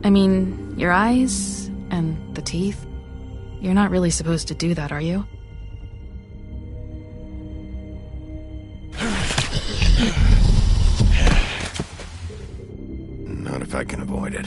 I mean, your eyes and the teeth. You're not really supposed to do that, are you? Not if I can avoid it.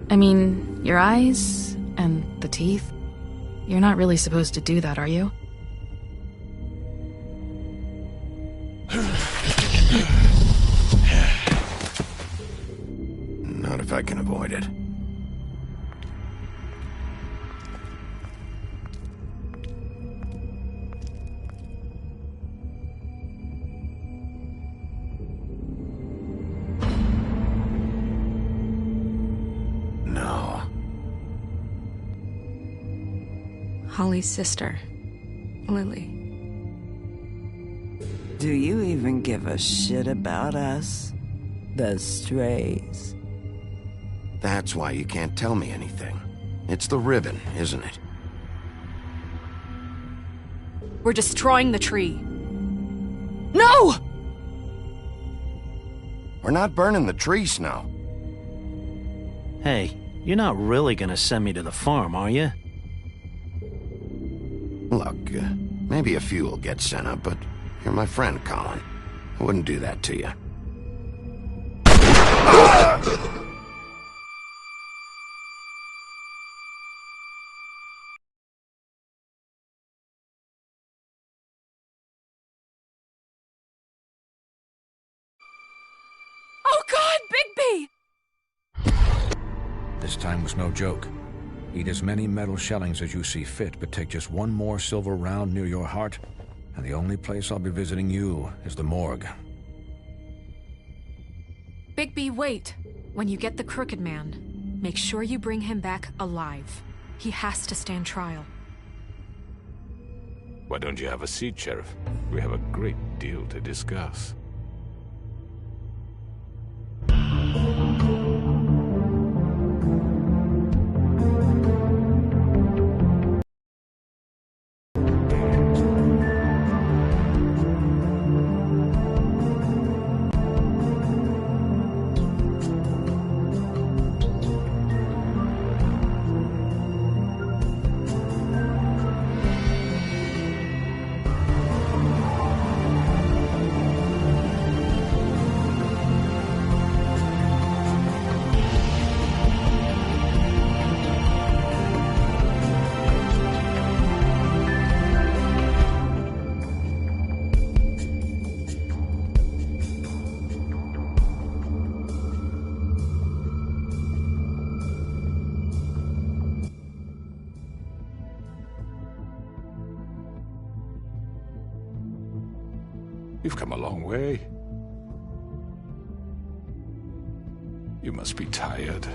I mean, your eyes and the teeth. You're not really supposed to do that, are you? Not if I can avoid it. No. Holly's sister, Lily. Do you even give a shit about us? The strays. That's why you can't tell me anything. It's the ribbon, isn't it? We're destroying the tree. No! We're not burning the tree, Snow. Hey, you're not really gonna send me to the farm, are you? Look, maybe a few will get sent up, but you're my friend, Colin. I wouldn't do that to you. Oh God, Bigby! This time was no joke. Eat as many metal shellings as you see fit, but take just one more silver round near your heart, and the only place I'll be visiting you is the morgue. Bigby, wait. When you get the Crooked Man, make sure you bring him back alive. He has to stand trial. Why don't you have a seat, Sheriff? We have a great deal to discuss. You've come a long way. You must be tired.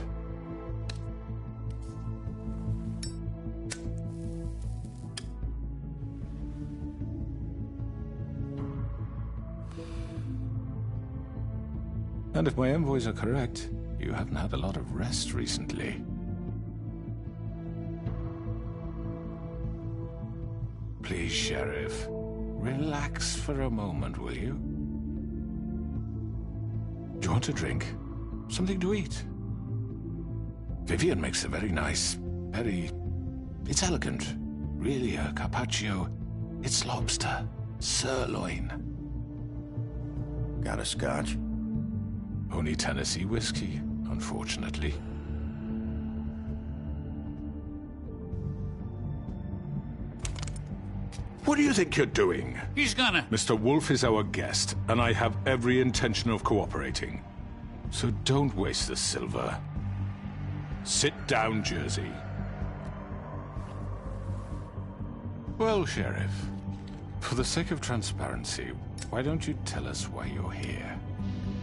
And if my envoys are correct, you haven't had a lot of rest recently. Please, Sheriff. Relax for a moment, will you? Do you want a drink? Something to eat? Vivian makes a very nice, it's elegant. Really, a carpaccio. It's lobster. Sirloin. Got a scotch? Only Tennessee whiskey, unfortunately. What do you think you're doing? He's gonna... Mr. Wolf is our guest, and I have every intention of cooperating. So don't waste the silver. Sit down, Jersey. Well, Sheriff, for the sake of transparency, why don't you tell us why you're here?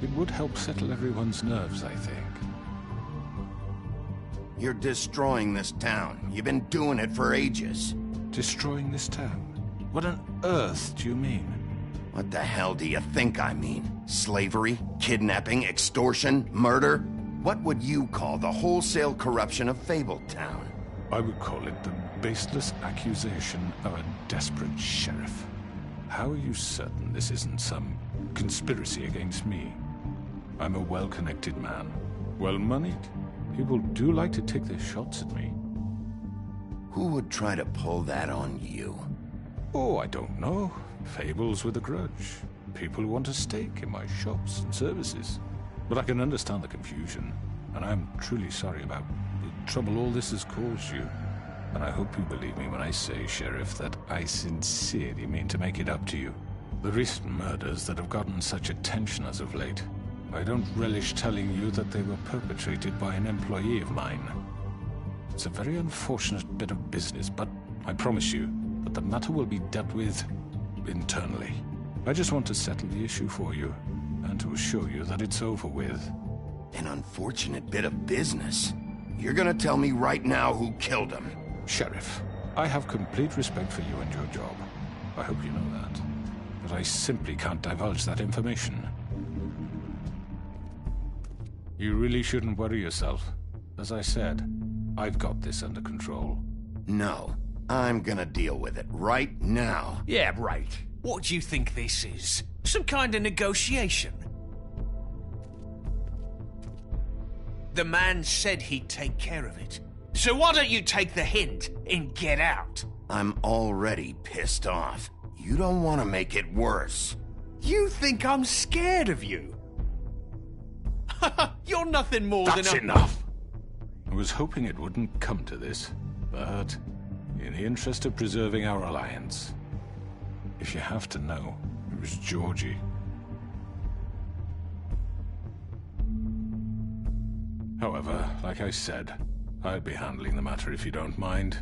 It would help settle everyone's nerves, I think. You're destroying this town. You've been doing it for ages. Destroying this town? What on earth do you mean? What the hell do you think I mean? Slavery? Kidnapping? Extortion? Murder? What would you call the wholesale corruption of Fabletown? I would call it the baseless accusation of a desperate sheriff. How are you certain this isn't some conspiracy against me? I'm a well-connected man, well-moneyed. People do like to take their shots at me. Who would try to pull that on you? Oh, I don't know. Fables with a grudge. People who want a stake in my shops and services. But I can understand the confusion, and I'm truly sorry about the trouble all this has caused you. And I hope you believe me when I say, Sheriff, that I sincerely mean to make it up to you. The recent murders that have gotten such attention as of late, I don't relish telling you that they were perpetrated by an employee of mine. It's a very unfortunate bit of business, but I promise you that the matter will be dealt with internally. I just want to settle the issue for you, and to assure you that it's over with. An unfortunate bit of business? You're gonna tell me right now who killed him? Sheriff, I have complete respect for you and your job. I hope you know that. But I simply can't divulge that information. You really shouldn't worry yourself. As I said, I've got this under control. No, I'm gonna deal with it right now. Yeah, right. What do you think this is? Some kind of negotiation? The man said he'd take care of it. So why don't you take the hint and get out? I'm already pissed off. You don't want to make it worse. You think I'm scared of you? You're nothing more than a... That's enough! I was hoping it wouldn't come to this, but in the interest of preserving our alliance, if you have to know, it was Georgie. However, like I said, I'll be handling the matter if you don't mind.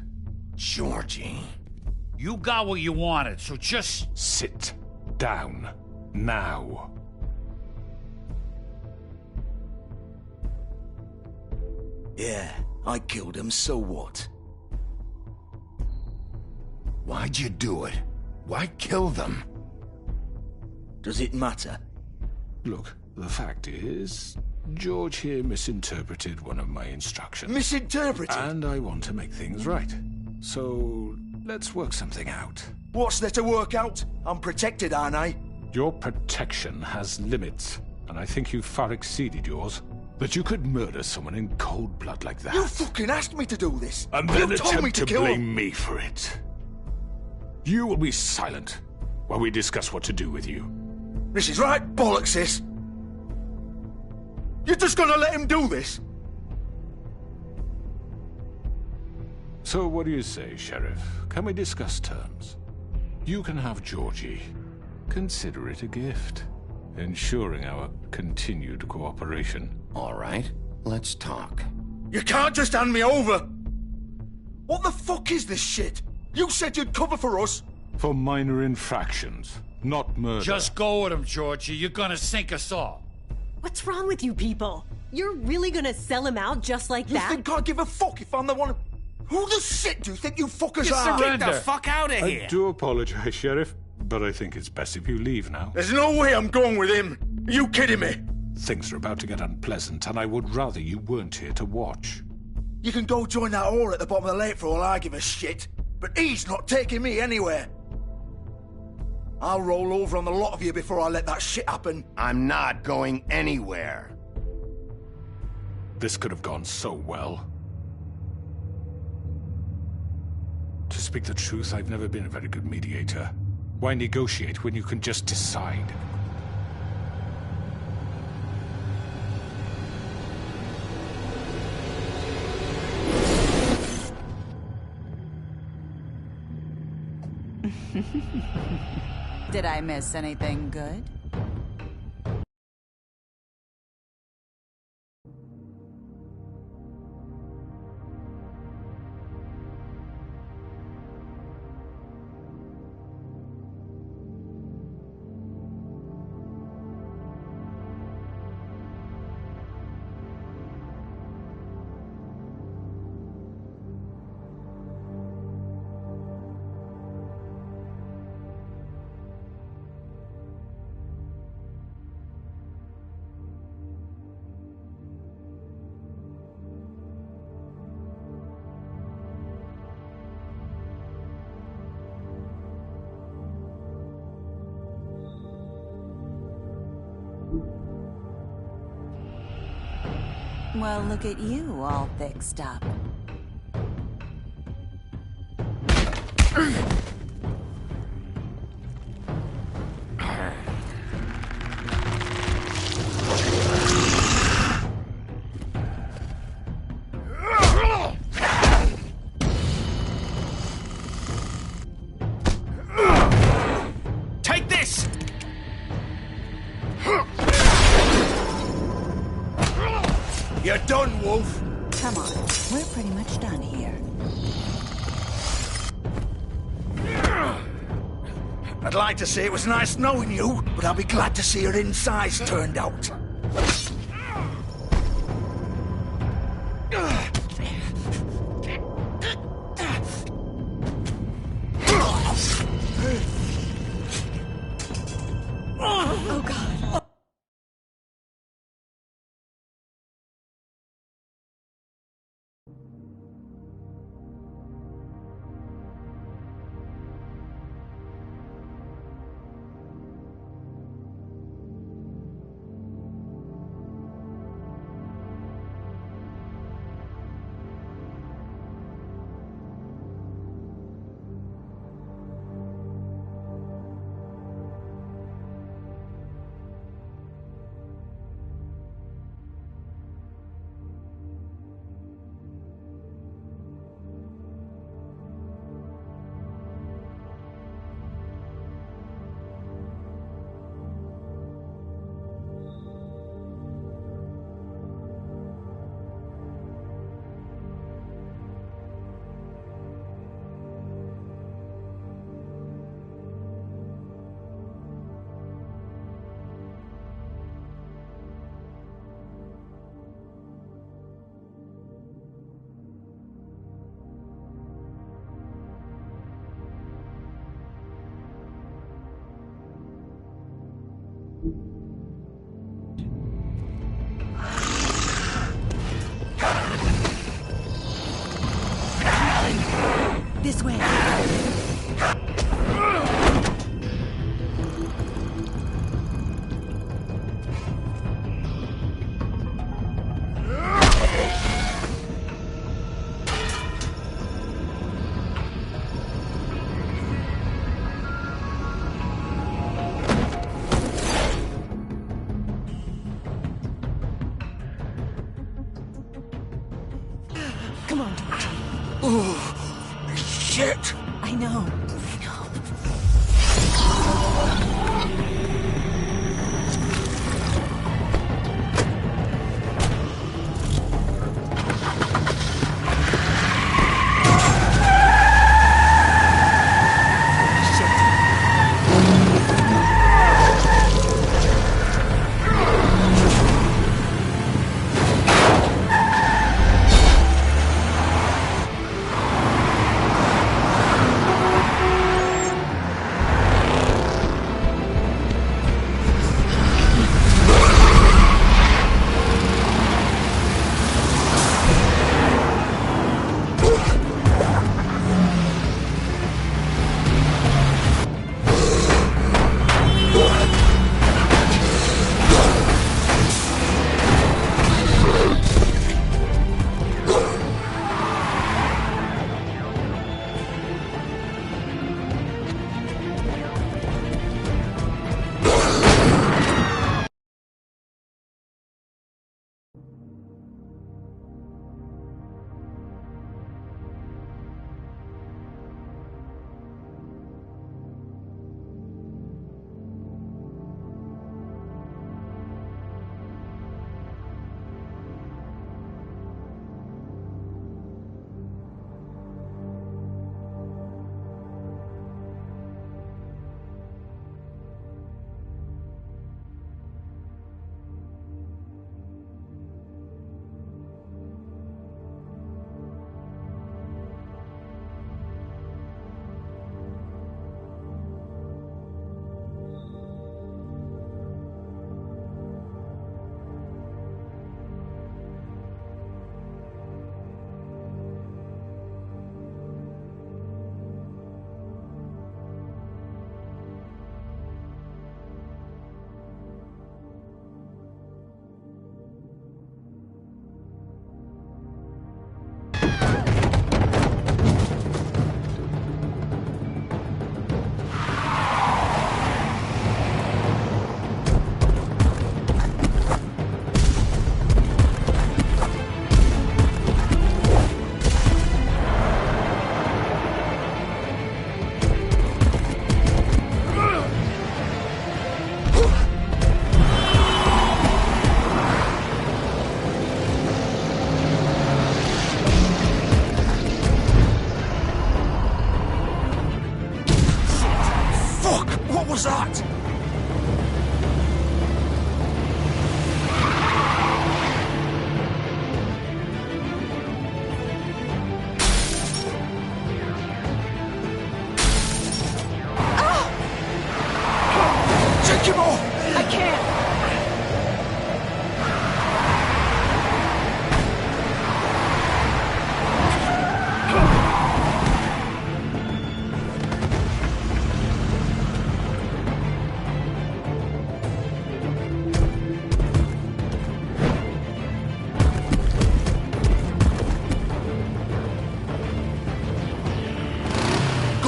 Georgie. You got what you wanted, so just... Sit down. Now. Yeah, I killed him, so what? Why'd you do it? Why kill them? Does it matter? Look, the fact is, George here misinterpreted one of my instructions. Misinterpreted? And I want to make things right. So, let's work something out. What's there to work out? I'm protected, aren't I? Your protection has limits, and I think you've far exceeded yours. That you could murder someone in cold blood like that. You fucking asked me to do this! And then you told me attempt to kill blame him. me for it. You will be silent while we discuss what to do with you. This is right bollocks, sis. You're just gonna let him do this? So what do you say, Sheriff? Can we discuss terms? You can have Georgie. Consider it a gift, ensuring our continued cooperation. All right, let's talk. You can't just hand me over! What the fuck is this shit? You said you'd cover for us! For minor infractions, not murder. Just go with him, Georgie. You're gonna sink us all. What's wrong with you people? You're really gonna sell him out just like You that? think I give a fuck if I'm the one... Who the shit do you think you fuckers You are? surrender. Get the fuck out of here! I do apologize, Sheriff, but I think it's best if you leave now. There's no way I'm going with him! Are you kidding me? Things are about to get unpleasant, and I would rather you weren't here to watch. You can go join that whore at the bottom of the lake for all I give a shit, but he's not taking me anywhere. I'll roll over on the lot of you before I let that shit happen. I'm not going anywhere. This could have gone so well. To speak the truth, I've never been a very good mediator. Why negotiate when you can just decide? Did I miss anything good? Well, look at you, all fixed up. Take this! You're done, Wolf. Come on, we're pretty much done here. I'd like to say it was nice knowing you, but I'll be glad to see your insides turned out. Oh, God. This way. Come on. Ooh, shit. I know.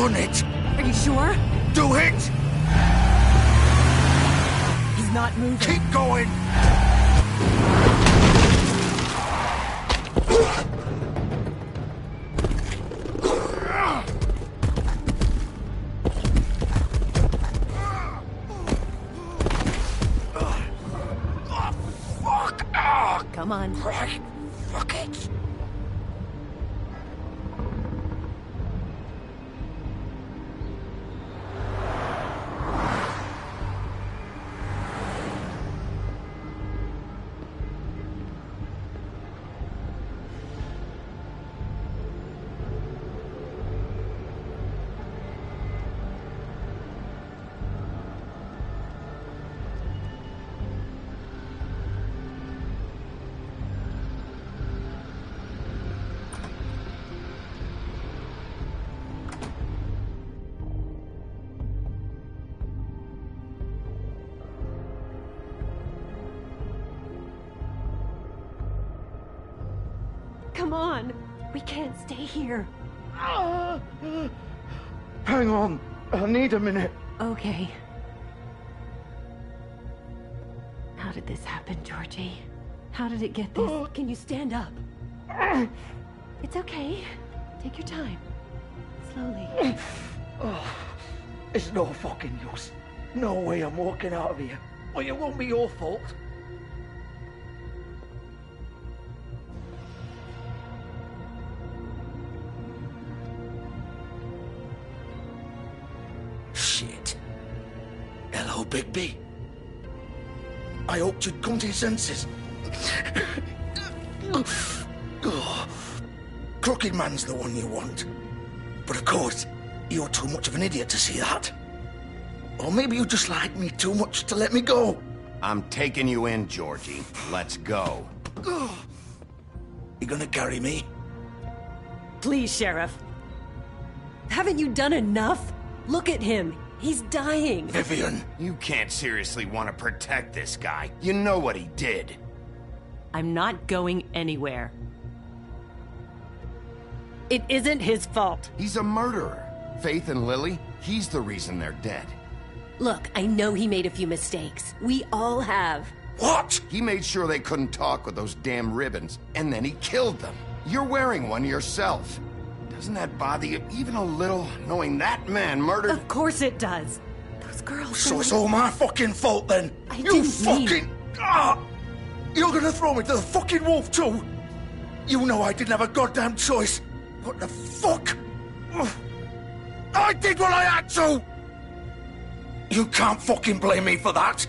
done it. Are you sure? Do it! He's not moving. Keep going! Come on. Fuck it. Come on. We can't stay here. Hang on. I need a minute. Okay. How did this happen, Georgie? How did it get this? Can you stand up? It's okay. Take your time. Slowly. It's no fucking use. No way I'm walking out of here. Well, it won't be your fault. Shit. Hello, Bigby. I hoped you'd come to your senses. Crooked Man's the one you want. But of course, you're too much of an idiot to see that. Or maybe you just like me too much to let me go. I'm taking you in, Georgie. Let's go. You gonna carry me? Please, Sheriff. Haven't you done enough? Look at him. He's dying. Vivian. You can't seriously want to protect this guy. You know what he did. I'm not going anywhere. It isn't his fault. He's a murderer. Faith and Lily, he's the reason they're dead. Look, I know he made a few mistakes. We all have. What? He made sure they couldn't talk with those damn ribbons, and then he killed them. You're wearing one yourself. Doesn't that bother you even a little, knowing that man murdered... Of course it does. Those girls... So it's all my fucking fault then? You fucking... You're gonna throw me to the fucking wolf too? You know I didn't have a goddamn choice. What the fuck? I did what I had to! You can't fucking blame me for that.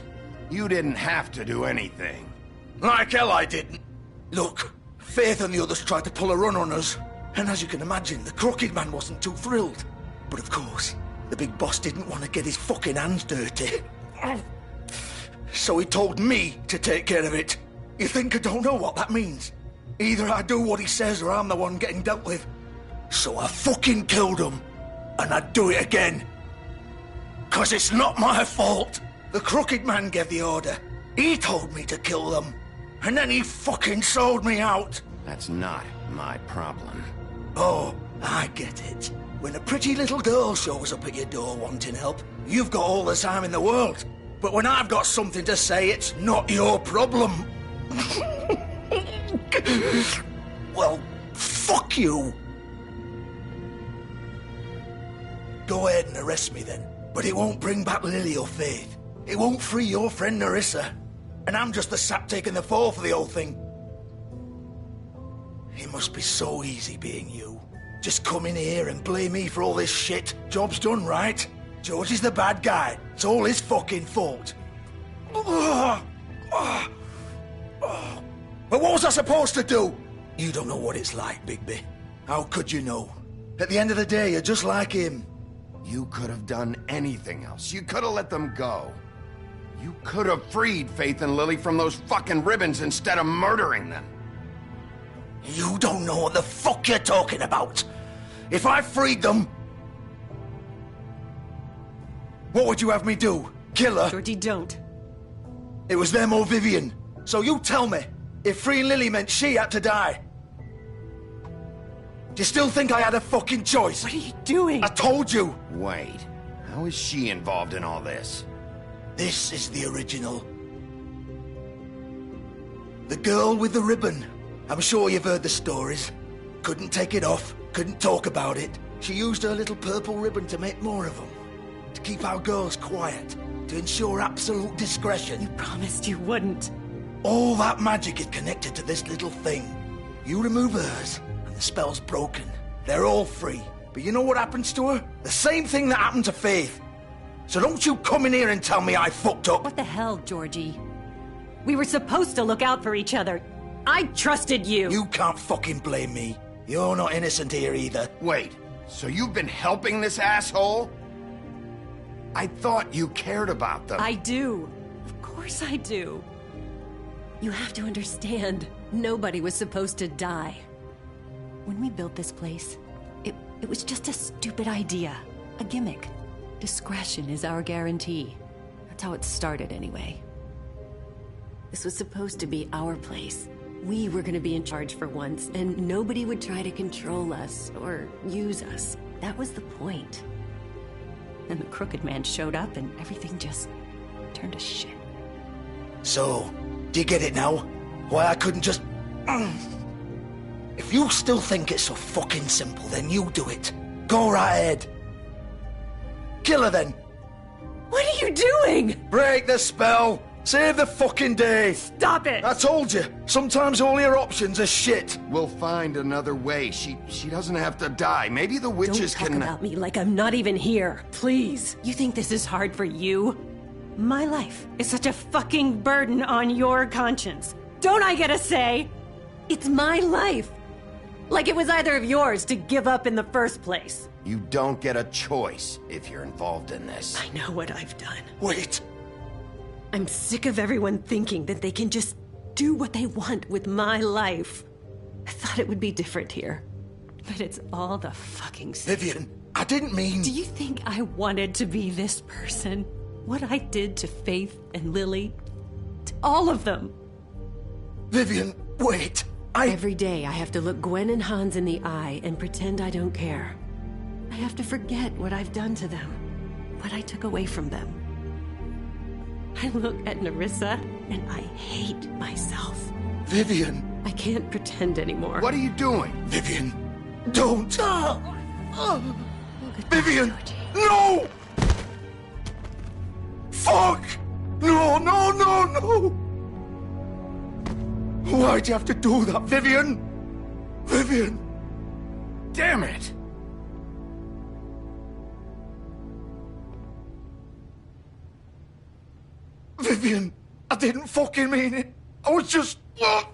You didn't have to do anything. Like hell I didn't. Look, Faith and the others tried to pull a run on us. And as you can imagine, the Crooked Man wasn't too thrilled. But of course, the big boss didn't want to get his fucking hands dirty. So he told me to take care of it. You think I don't know what that means? Either I do what he says or I'm the one getting dealt with. So I fucking killed him. And I'd do it again. 'Cause it's not my fault. The Crooked Man gave the order. He told me to kill them. And then he fucking sold me out. That's not my problem. Oh, I get it. When a pretty little girl shows up at your door wanting help, you've got all the time in the world. But when I've got something to say, it's not your problem. Well, fuck you. Go ahead and arrest me then. But it won't bring back Lily or Faith. It won't free your friend Nerissa. And I'm just the sap taking the fall for the whole thing. It must be so easy being you. Just come in here and blame me for all this shit. Job's done, right? George is the bad guy. It's all his fucking fault. But what was I supposed to do? You don't know what it's like, Bigby. How could you know? At the end of the day, you're just like him. You could have done anything else. You could have let them go. You could have freed Faith and Lily from those fucking ribbons instead of murdering them. You don't know what the fuck you're talking about. If I freed them... What would you have me do? Kill her? Georgie, don't. It was them or Vivian. So you tell me, if freeing Lily meant she had to die. Do you still think I had a fucking choice? What are you doing? I told you! Wait, how is she involved in all this? This is the original. The girl with the ribbon. I'm sure you've heard the stories. Couldn't take it off, couldn't talk about it. She used her little purple ribbon to make more of them. To keep our girls quiet. To ensure absolute discretion. You promised you wouldn't. All that magic is connected to this little thing. You remove hers, and the spell's broken. They're all free. But you know what happens to her? The same thing that happened to Faith. So don't you come in here and tell me I fucked up. What the hell, Georgie? We were supposed to look out for each other. I trusted you. You can't fucking blame me. You're not innocent here either. Wait, so you've been helping this asshole? I thought you cared about them. I do. Of course I do. You have to understand, nobody was supposed to die. When we built this place, it was just a stupid idea. A gimmick. Discretion is our guarantee. That's how it started anyway. This was supposed to be our place. We were gonna be in charge for once, and nobody would try to control us or use us. That was the point. And the Crooked Man showed up and everything just turned to shit. So, do you get it now? Why I couldn't just... If you still think it's so fucking simple, then you do it. Go right ahead. Kill her then. What are you doing? Break the spell. Save the fucking day. Stop it. I told you. Sometimes all your options are shit. We'll find another way. She doesn't have to die. Maybe the witches Don't talk about me like I'm not even here. Please. You think this is hard for you? My life is such a fucking burden on your conscience. Don't I get a say? It's my life. Like it was either of yours to give up in the first place. You don't get a choice if you're involved in this. I know what I've done. Wait. I'm sick of everyone thinking that they can just do what they want with my life. I thought it would be different here. But it's all the fucking same. Vivian, I didn't mean... Do you think I wanted to be this person? What I did to Faith and Lily? To all of them? Vivian, wait. Every day I have to look Gwen and Hans in the eye and pretend I don't care. I have to forget what I've done to them. What I took away from them. I look at Nerissa and I hate myself. Vivian. I can't pretend anymore. What are you doing? Vivian, don't. Vivian, no! Fuck! No, no, no, no! Why'd you have to do that, Vivian? Vivian! Damn it! Vivian, I didn't fucking mean it. I was just... Oh!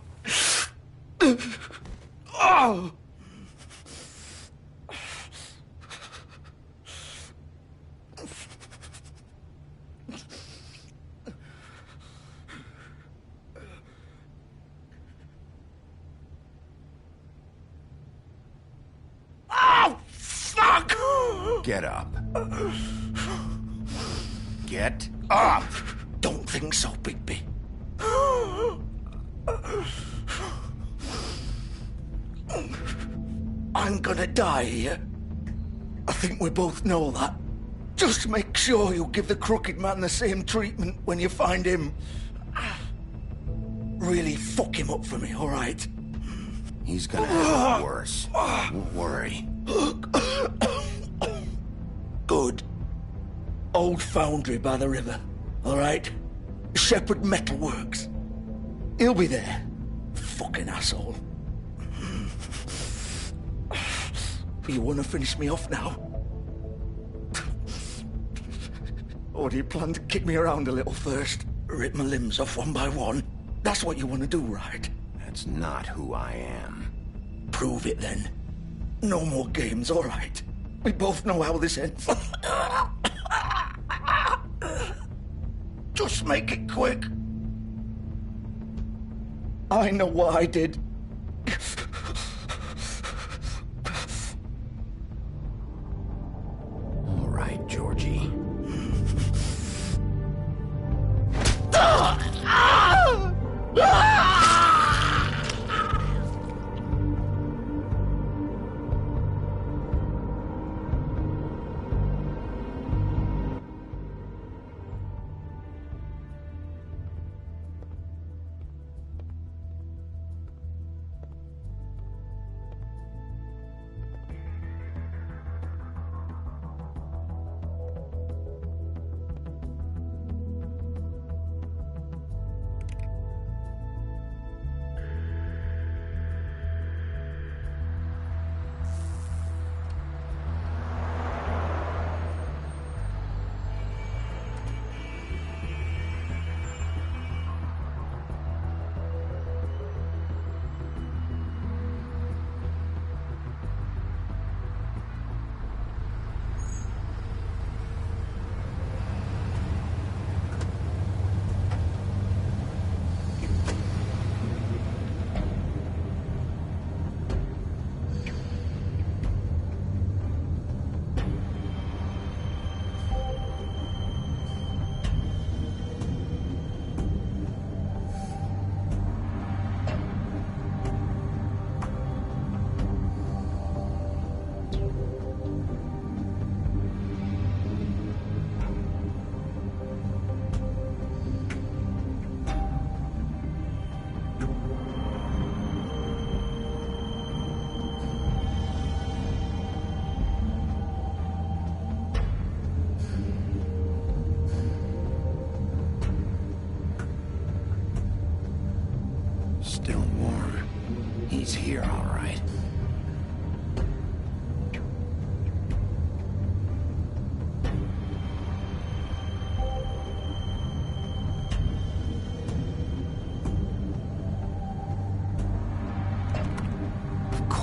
Fuck! Get up. Get up! Don't think so, Bigby. I'm gonna die here. I think we both know that. Just make sure you give the Crooked Man the same treatment when you find him. Really fuck him up for me, all right? He's gonna have it worse. Don't worry. Good. Old foundry by the river, all right? Shepherd Metalworks. He'll be there. Fucking asshole. You want to finish me off now? Or do you plan to kick me around a little first? Rip my limbs off one by one? That's what you want to do, right? That's not who I am. Prove it then. No more games, all right? We both know how this ends. Just make it quick. I know what I did. All right, Georgie.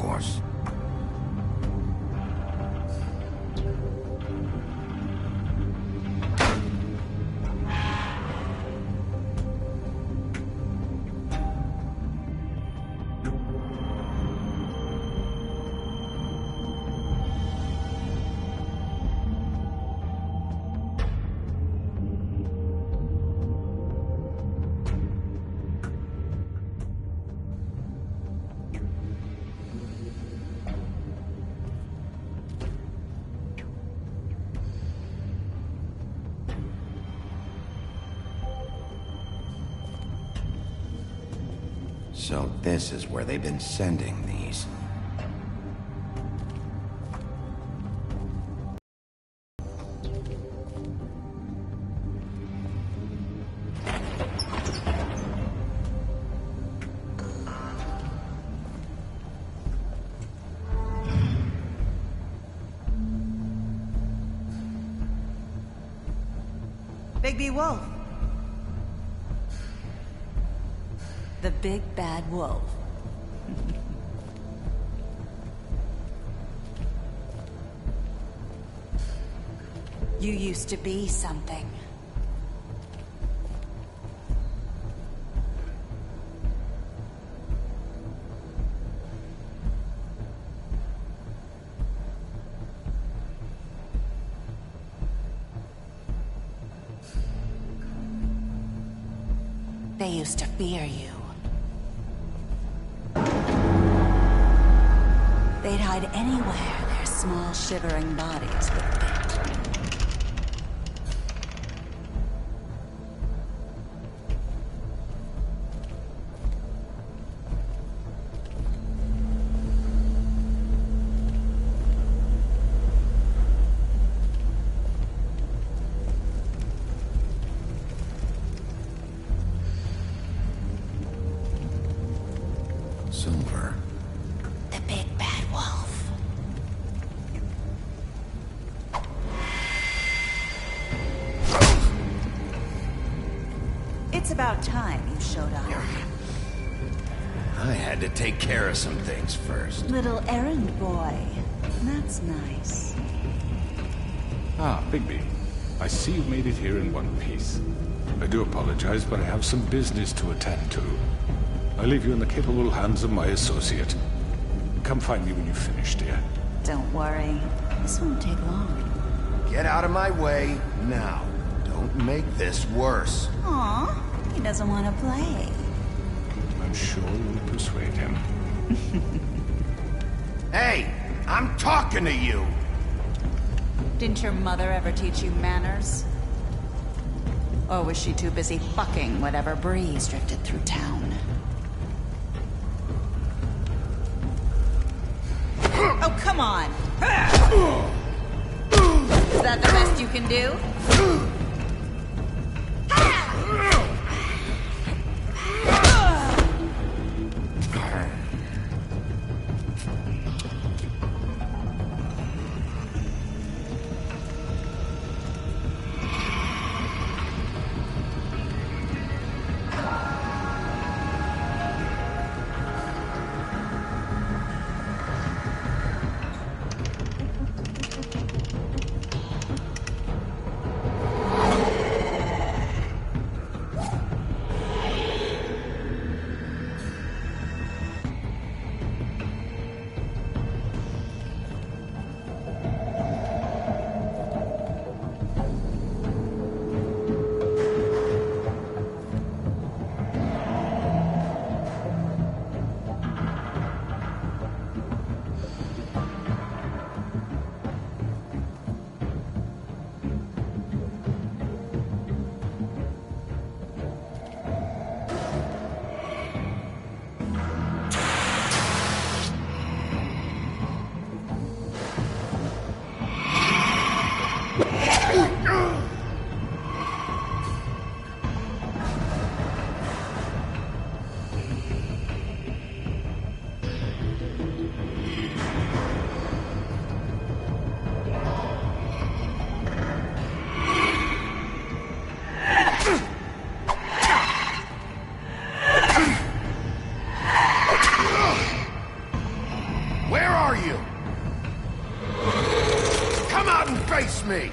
course. So this is where they've been sending these. Bigby Wolf. The big bad wolf. You used to be something. They used to fear you. They'd hide anywhere their small, shivering bodies would fit. Silver. The big bad wolf. It's about time you showed up. I had to take care of some things first. Little errand boy. That's nice. Ah, Bigby. I see you've made it here in one piece. I do apologize, but I have some business to attend to. I leave you in the capable hands of my associate. Come find me when you've finished, dear. Don't worry. This won't take long. Get out of my way now. Don't make this worse. Aw, he doesn't want to play. I'm sure you'll persuade him. Hey, I'm talking to you! Didn't your mother ever teach you manners? Or was she too busy fucking whatever breeze drifted through town? Oh, come on! Is that the best you can do? Where are you? Come out and face me!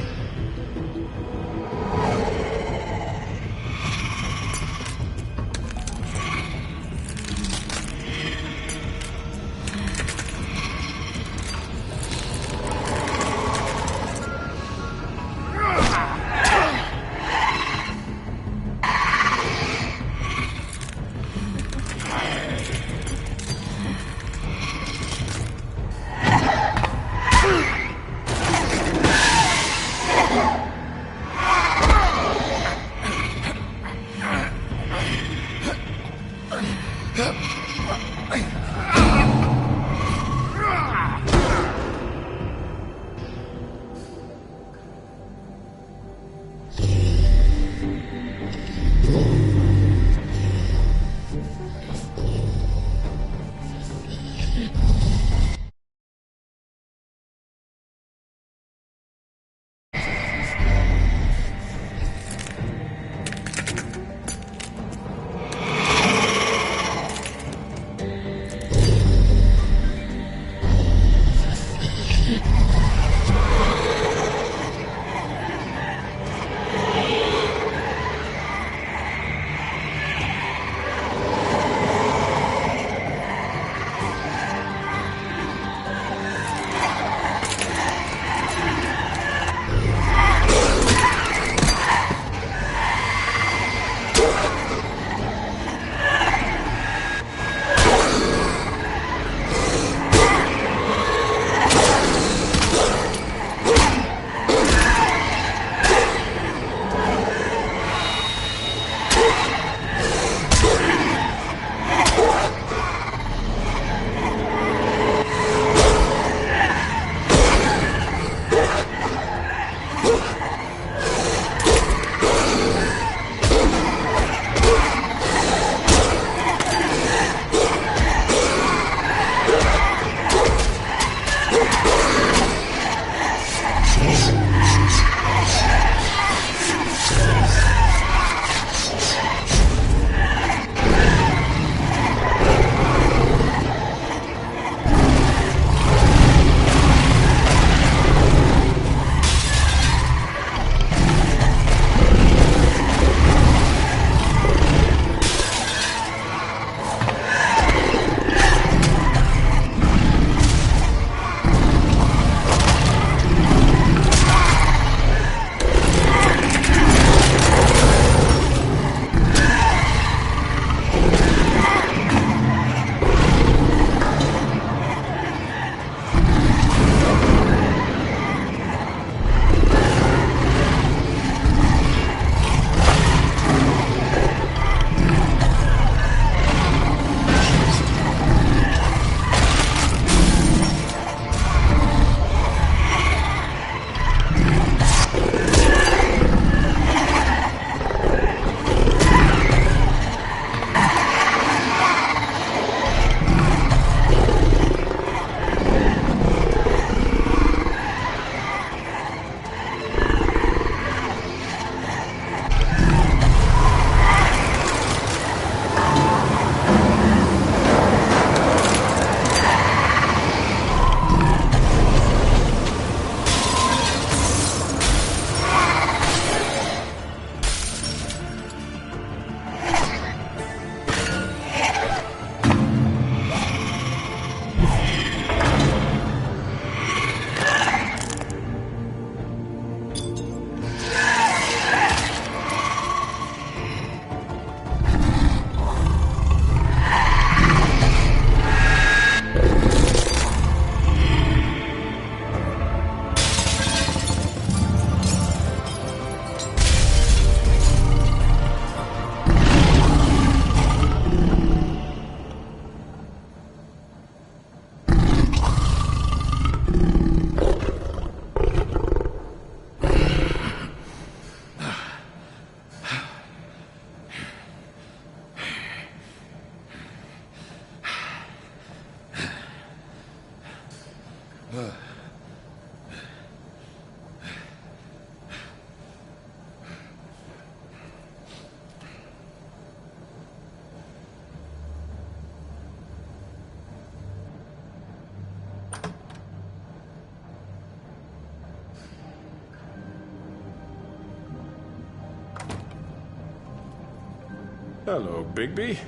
Hello, Bigby.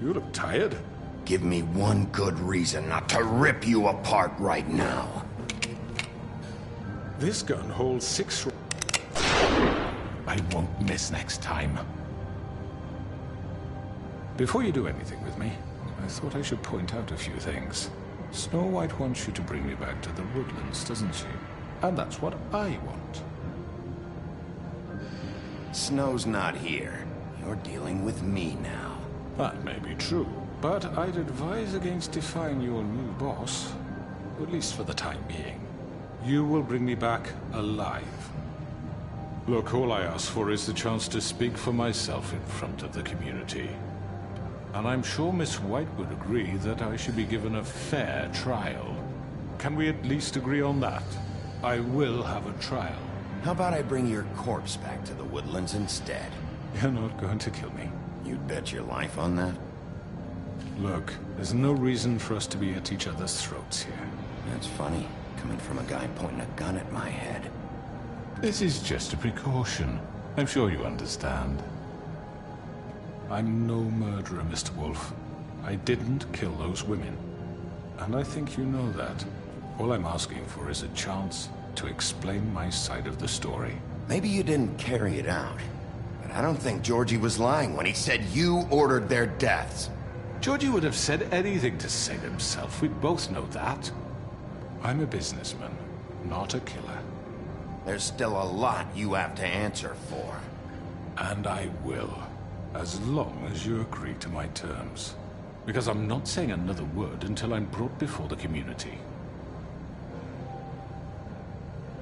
You look tired. Give me one good reason not to rip you apart right now. This gun holds 6 I won't miss next time. Before you do anything with me, I thought I should point out a few things. Snow White wants you to bring me back to the woodlands, doesn't she? And that's what I want. Snow's not here. You're dealing with me now. That may be true, but I'd advise against defying your new boss, at least for the time being. You will bring me back alive. Look, all I ask for is the chance to speak for myself in front of the community. And I'm sure Miss White would agree that I should be given a fair trial. Can we at least agree on that? I will have a trial. How about I bring your corpse back to the woodlands instead? You're not going to kill me. You'd bet your life on that? Look, there's no reason for us to be at each other's throats here. That's funny, coming from a guy pointing a gun at my head. This is just a precaution. I'm sure you understand. I'm no murderer, Mr. Wolf. I didn't kill those women. And I think you know that. All I'm asking for is a chance to explain my side of the story. Maybe you didn't carry it out. But I don't think Georgie was lying when he said you ordered their deaths. Georgie would have said anything to save himself. We both know that. I'm a businessman, not a killer. There's still a lot you have to answer for. And I will, as long as you agree to my terms. Because I'm not saying another word until I'm brought before the community.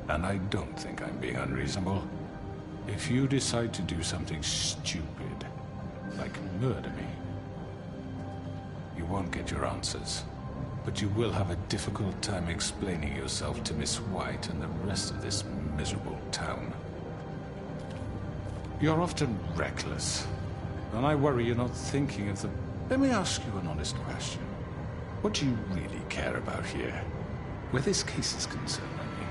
And I don't think I'm being unreasonable. If you decide to do something stupid, like murder me, you won't get your answers. But you will have a difficult time explaining yourself to Miss White and the rest of this miserable town. You're often reckless, and I worry you're not thinking of the... Let me ask you an honest question. What do you really care about here? Where this case is concerned, I mean.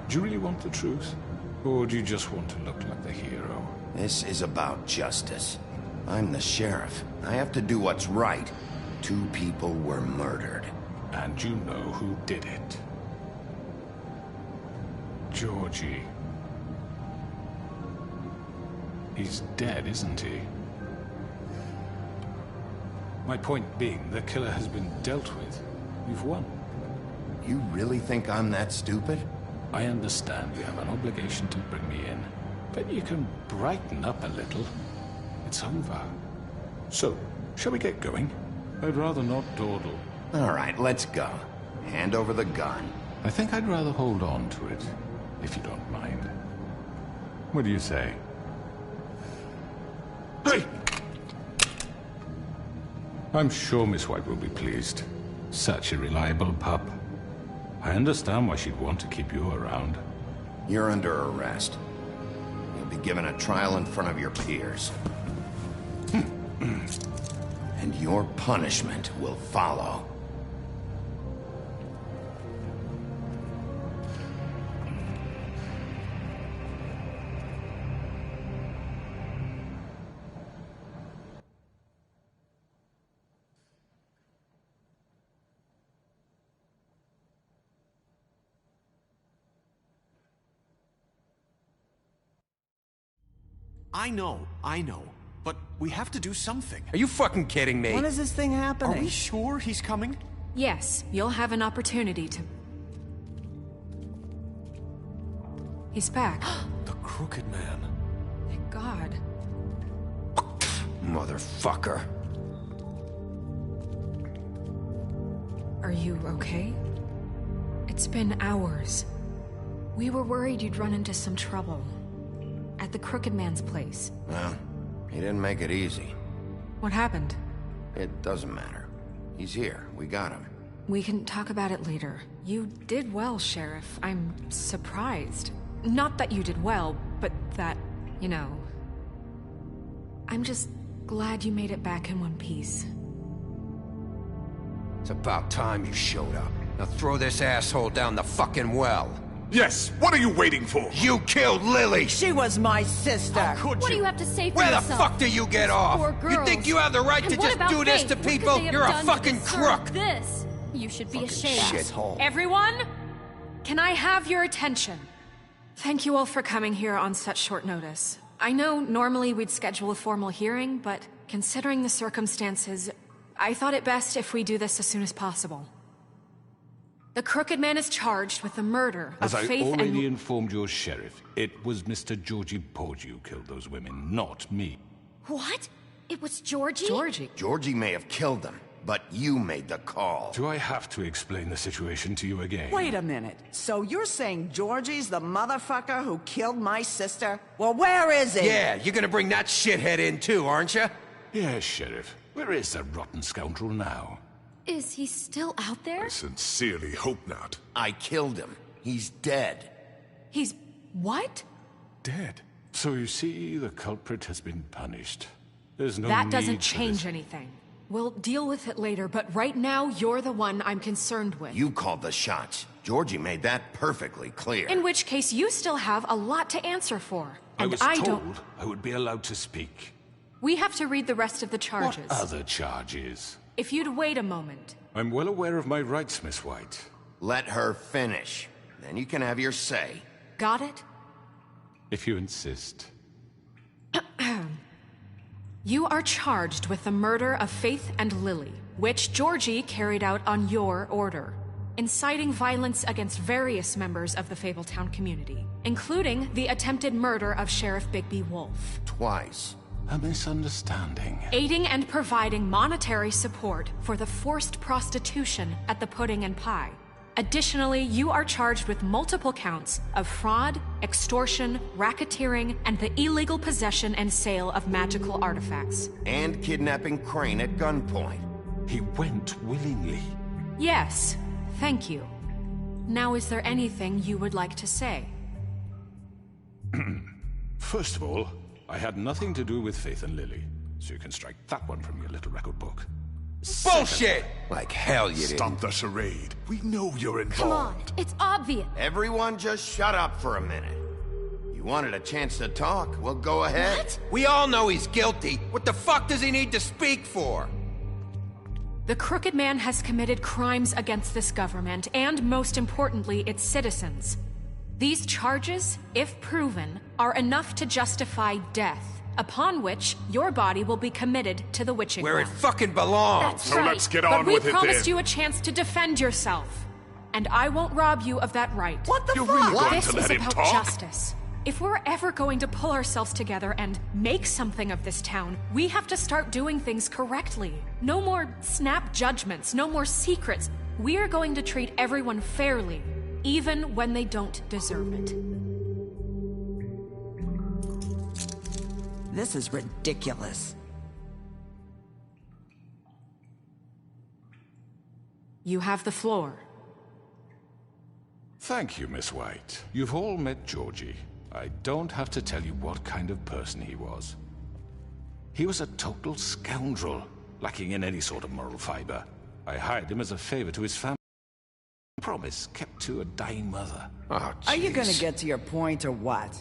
Do you really want the truth? Or do you just want to look like the hero? This is about justice. I'm the sheriff. I have to do what's right. 2 people were murdered. And you know who did it. Georgie. He's dead, isn't he? My point being, the killer has been dealt with. You've won. You really think I'm that stupid? I understand you have an obligation to bring me in, but you can brighten up a little. It's over. So, shall we get going? I'd rather not dawdle. All right, let's go. Hand over the gun. I think I'd rather hold on to it, if you don't mind. What do you say? Hey! I'm sure Miss White will be pleased. Such a reliable pup. I understand why she'd want to keep you around. You're under arrest. You'll be given a trial in front of your peers. And your punishment will follow. I know. But we have to do something. Are you fucking kidding me? When is this thing happening? Are we sure he's coming? Yes, you'll have an opportunity to... He's back. The Crooked Man. Thank God. Motherfucker. Are you okay? It's been hours. We were worried you'd run into some trouble. At the Crooked Man's place. Well, he didn't make it easy. What happened? It doesn't matter. He's here. We got him. We can talk about it later. You did well, Sheriff. I'm surprised. Not that you did well, but that, you know... I'm just glad you made it back in one piece. It's about time you showed up. Now throw this asshole down the fucking well. Yes, what are you waiting for? You killed Lily! She was my sister. What do you have to say for Where yourself? the fuck do you get off? Poor girls. You think you have the right And to what just about do this Faith? to What could people? they have You're a done to fucking deserve crook! This. You should be ashamed. Shithole. Everyone, can I have your attention? Thank you all for coming here on such short notice. I know normally we'd schedule a formal hearing, but considering the circumstances, I thought it best if we do this as soon as possible. The Crooked Man is charged with the murder of As I Faith already and... informed your sheriff, it was Mr. Georgie Porgy who killed those women, not me. What? It was Georgie? Georgie may have killed them, but you made the call. Do I have to explain the situation to you again? Wait a minute. So you're saying Georgie's the motherfucker who killed my sister? Well, where is he? Yeah, you're gonna bring that shithead in too, aren't you? Yes, Sheriff. Where is that rotten scoundrel now? Is he still out there? I sincerely hope not. I killed him. He's dead. He's... what? Dead. So you see, the culprit has been punished. There's no That need doesn't for change this. anything. We'll deal with it later, but right now, you're the one I'm concerned with. You called the shots. Georgie made that perfectly clear. In which case, you still have a lot to answer for. I And was I told don't... I would be allowed to speak. We have to read the rest of the charges. What other charges? If you'd wait a moment. I'm well aware of my rights, Miss White. Let her finish. Then you can have your say. Got it? If you insist. You are charged with the murder of Faith and Lily, which Georgie carried out on your order, inciting violence against various members of the Fabletown community, including the attempted murder of Sheriff Bigby Wolf. Twice. A misunderstanding. Aiding and providing monetary support for the forced prostitution at the Pudding and Pie. Additionally, you are charged with multiple counts of fraud, extortion, racketeering, and the illegal possession and sale of magical artifacts. And kidnapping Crane at gunpoint. He went willingly. Yes, thank you. Now, is there anything you would like to say? First of all, I had nothing to do with Faith and Lily, so you can strike that one from your little record book. Bullshit! Like hell you didn't. Stop the charade. We know you're involved. Come on, it's obvious. Everyone just shut up for a minute. You wanted a chance to talk, well go ahead. What? We all know he's guilty. What the fuck does he need to speak for? The Crooked Man has committed crimes against this government, and most importantly, its citizens. These charges, if proven, are enough to justify death, upon which your body will be committed to the witching Where it well. fucking belongs. So let's get on But with we it promised then. you a chance to defend yourself, and I won't rob you of that right. What the You're fuck? really going This to is let him about talk? justice. If we're ever going to pull ourselves together and make something of this town, we have to start doing things correctly. No more snap judgments, no more secrets. We're going to treat everyone fairly, even when they don't deserve it. This is ridiculous. You have the floor. Thank you, Miss White. You've all met Georgie. I don't have to tell you what kind of person he was. He was a total scoundrel, lacking in any sort of moral fiber. I hired him as a favor to his family. Promise kept to a dying mother. Oh, Are you gonna jeez. get to your point or what?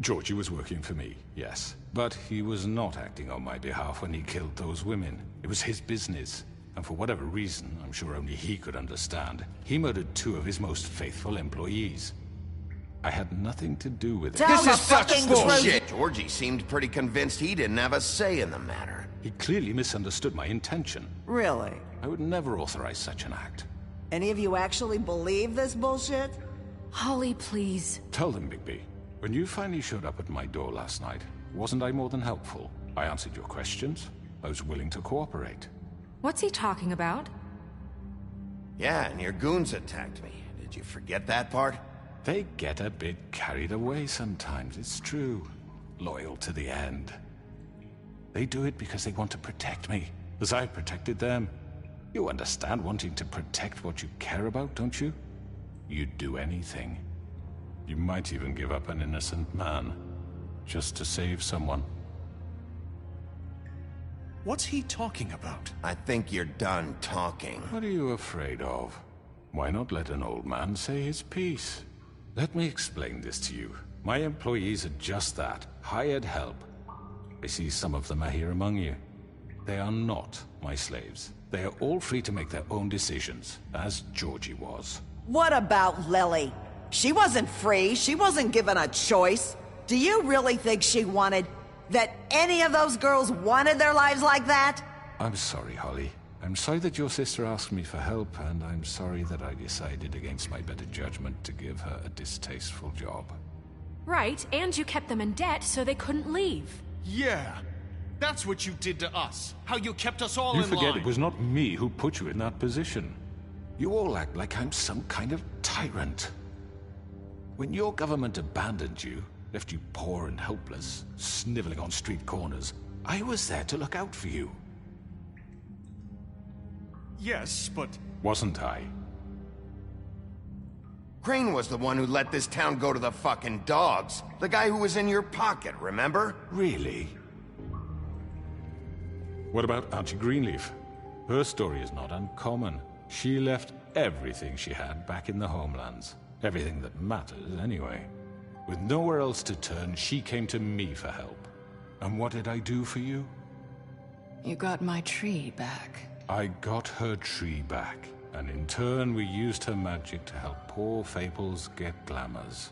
Georgie was working for me, yes. But he was not acting on my behalf when he killed those women. It was his business. And for whatever reason, I'm sure only he could understand, he murdered 2 of his most faithful employees. I had nothing to do with it. Tell This the is such fucking bullshit! Georgie seemed pretty convinced he didn't have a say in the matter. He clearly misunderstood my intention. Really? I would never authorize such an act. Any of you actually believe this bullshit? Holly, please. Tell them, Bigby. When you finally showed up at my door last night, wasn't I more than helpful? I answered your questions. I was willing to cooperate. What's he talking about? Yeah, and your goons attacked me. Did you forget that part? They get a bit carried away sometimes, it's true. Loyal to the end. They do it because they want to protect me, as I protected them. You understand wanting to protect what you care about, don't you? You'd do anything. You might even give up an innocent man, just to save someone. What's he talking about? I think you're done talking. What are you afraid of? Why not let an old man say his piece? Let me explain this to you. My employees are just that, hired help. I see some of them are here among you. They are not my slaves. They are all free to make their own decisions, as Georgie was. What about Lily? She wasn't free. She wasn't given a choice. Do you really think she wanted... that any of those girls wanted their lives like that? I'm sorry, Holly. I'm sorry that your sister asked me for help, and I'm sorry that I decided against my better judgment to give her a distasteful job. Right, and you kept them in debt so they couldn't leave. Yeah, that's what you did to us. How you kept us all You in forget line. it was not me who put you in that position. You all act like I'm some kind of tyrant. When your government abandoned you, left you poor and helpless, sniveling on street corners, I was there to look out for you. Yes, but... Wasn't I? Crane was the one who let this town go to the fucking dogs. The guy who was in your pocket, remember? Really? What about Auntie Greenleaf? Her story is not uncommon. She left everything she had back in the homelands. Everything that matters, anyway. With nowhere else to turn, she came to me for help. And what did I do for you? You got my tree back. I got her tree back, and in turn we used her magic to help poor Fables get glamours.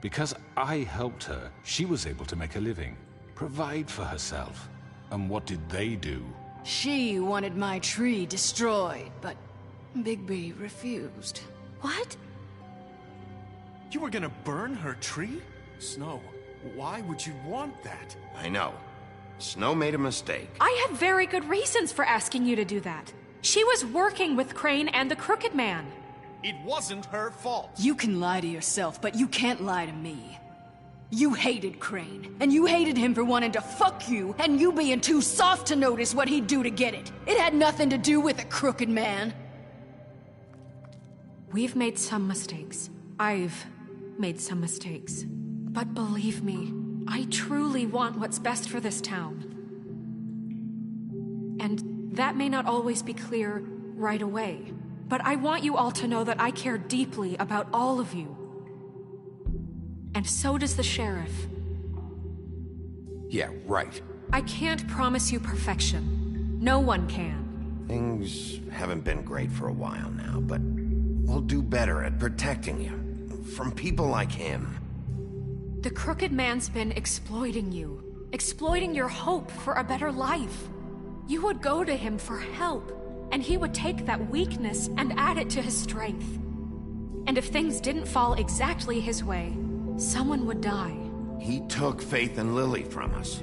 Because I helped her, she was able to make a living, provide for herself. And what did they do? She wanted my tree destroyed, but Bigby refused. What? You were gonna burn her tree? Snow, why would you want that? I know. Snow made a mistake. I had very good reasons for asking you to do that. She was working with Crane and the Crooked Man. It wasn't her fault. You can lie to yourself, but you can't lie to me. You hated Crane, and you hated him for wanting to fuck you, and you being too soft to notice what he'd do to get it. It had nothing to do with the Crooked Man. We've made some mistakes. I've made some mistakes. But believe me, I truly want what's best for this town. And that may not always be clear right away, but I want you all to know that I care deeply about all of you. And so does the sheriff. Yeah, right. I can't promise you perfection. No one can. Things haven't been great for a while now, but we'll do better at protecting you from people like him. The Crooked Man's been exploiting you, exploiting your hope for a better life. You would go to him for help, and he would take that weakness and add it to his strength. And if things didn't fall exactly his way, someone would die. He took Faith and Lily from us.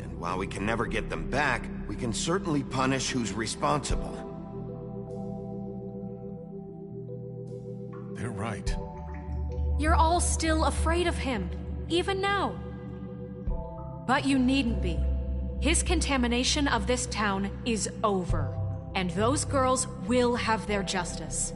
And while we can never get them back, we can certainly punish who's responsible. They're right. You're all still afraid of him, even now. But you needn't be. His contamination of this town is over, and those girls will have their justice.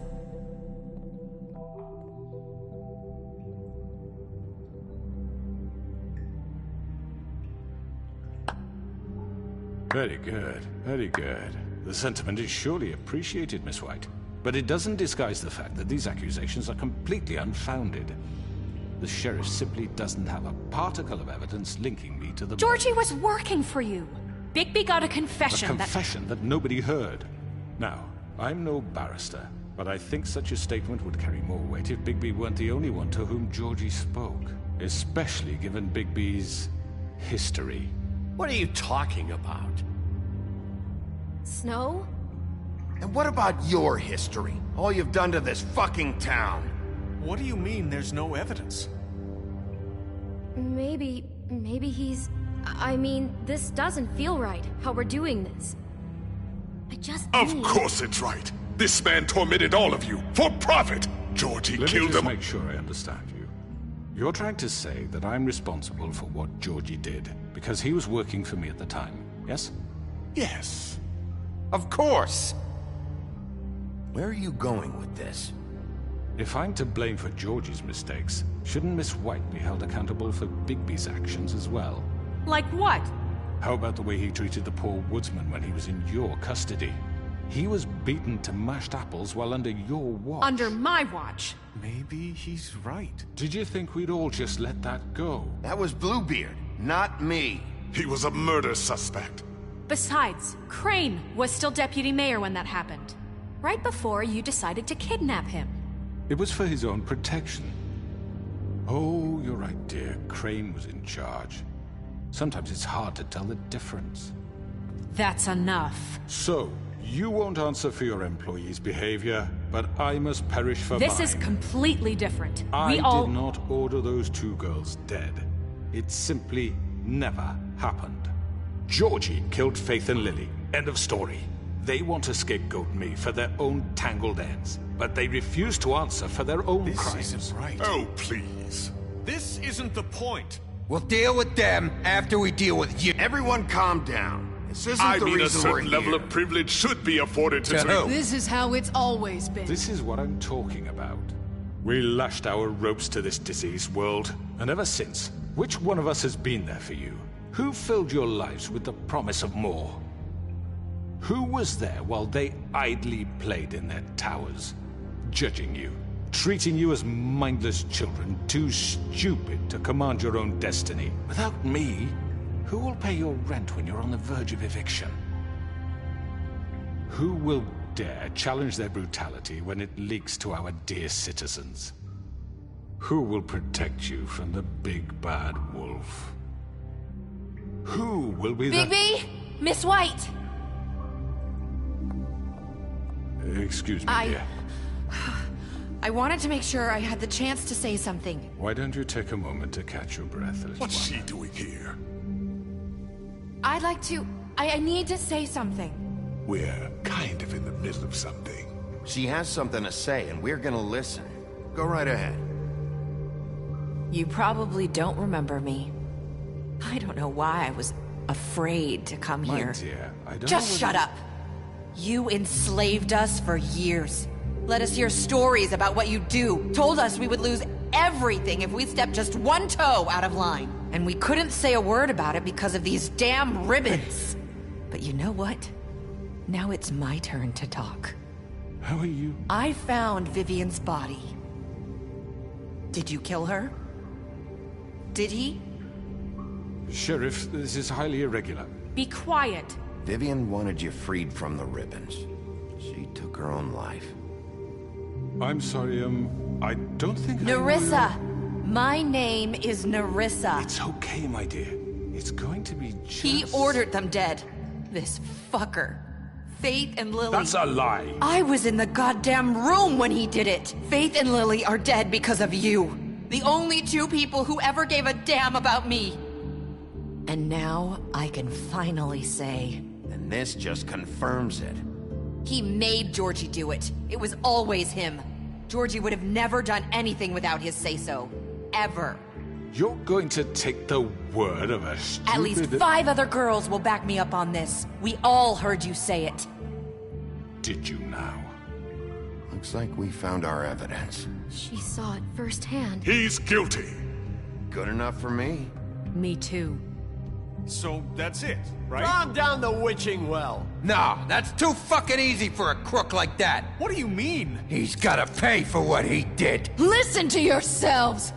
Very good, very good. The sentiment is surely appreciated, Miss White. But it doesn't disguise the fact that these accusations are completely unfounded. The sheriff simply doesn't have a particle of evidence linking me to the... Georgie was working for you. Bigby got a confession A confession that nobody heard. Now, I'm no barrister, but I think such a statement would carry more weight if Bigby weren't the only one to whom Georgie spoke. Especially given Bigby's history. What are you talking about? Snow? And what about your history? All you've done to this fucking town? What do you mean there's no evidence? Maybe he's... I mean, this doesn't feel right, how we're doing this. I just Of course it's right. This man tormented all of you, for profit. Georgie killed them. Let me just make sure I understand you. You're trying to say that I'm responsible for what Georgie did, because he was working for me at the time, yes? Yes. Of course! Where are you going with this? If I'm to blame for Georgie's mistakes, shouldn't Miss White be held accountable for Bigby's actions as well? Like what? How about the way he treated the poor woodsman when he was in your custody? He was beaten to mashed apples while under your watch. Under my watch. Maybe he's right. Did you think we'd all just let that go? That was Bluebeard, not me. He was a murder suspect. Besides, Crane was still deputy mayor when that happened. Right before you decided to kidnap him. It was for his own protection. Oh, you're right, dear. Crane was in charge. Sometimes it's hard to tell the difference. That's enough. So, you won't answer for your employees' behavior, but I must perish for This mine. is completely different. I We all... did not order those two girls dead. It simply never happened. Georgie killed Faith and Lily. End of story. They want to scapegoat me for their own tangled ends, but they refuse to answer for their own crimes. This isn't right. Oh, please. This isn't the point. We'll deal with them after we deal with you. Everyone calm down. This isn't I the mean, a reason we're certain level here. of privilege should be afforded to To two. who? This is how it's always been. This is what I'm talking about. We lashed our ropes to this diseased world, and ever since, which one of us has been there for you? Who filled your lives with the promise of more? Who was there while they idly played in their towers, judging you, treating you as mindless children, too stupid to command your own destiny? Without me, who will pay your rent when you're on the verge of eviction? Who will dare challenge their brutality when it leaks to our dear citizens? Who will protect you from the big bad wolf? Who will be the... Bigby! Miss White! Excuse me, dear. I wanted to make sure I had the chance to say something. Why don't you take a moment to catch your breath, little What's one? she doing here? I'd like to... I need to say something. We're kind of in the middle of something. She has something to say, and we're gonna listen. Go right ahead. You probably don't remember me. I don't know why I was afraid to come My here. dear, I don't Just know shut up. You enslaved us for years. Let us hear stories about what you do. Told us we would lose everything if we stepped just one toe out of line. And we couldn't say a word about it because of these damn ribbons. But you know what? Now it's my turn to talk. How are you? I found Vivian's body. Did you kill her? Did he? Sheriff, this is highly irregular. Be quiet. Vivian wanted you freed from the ribbons. She took her own life. I'm sorry, I don't think Nerissa! My name is Nerissa. It's okay, my dear. It's going to be just... He ordered them dead. This fucker. Faith and Lily... That's a lie! I was in the goddamn room when he did it! Faith and Lily are dead because of you. The only two people who ever gave a damn about me. And now I can finally say... And this just confirms it. He made Georgie do it. It was always him. Georgie would have never done anything without his say-so. Ever. You're going to take the word of a stupid... At least 5 other girls will back me up on this. We all heard you say it. Did you now? Looks like we found our evidence. She saw it firsthand. He's guilty. Good enough for me. Me too. So that's it, right? Calm down the witching well. No, that's too fucking easy for a crook like that. What do you mean? He's gotta pay for what he did. Listen to yourselves!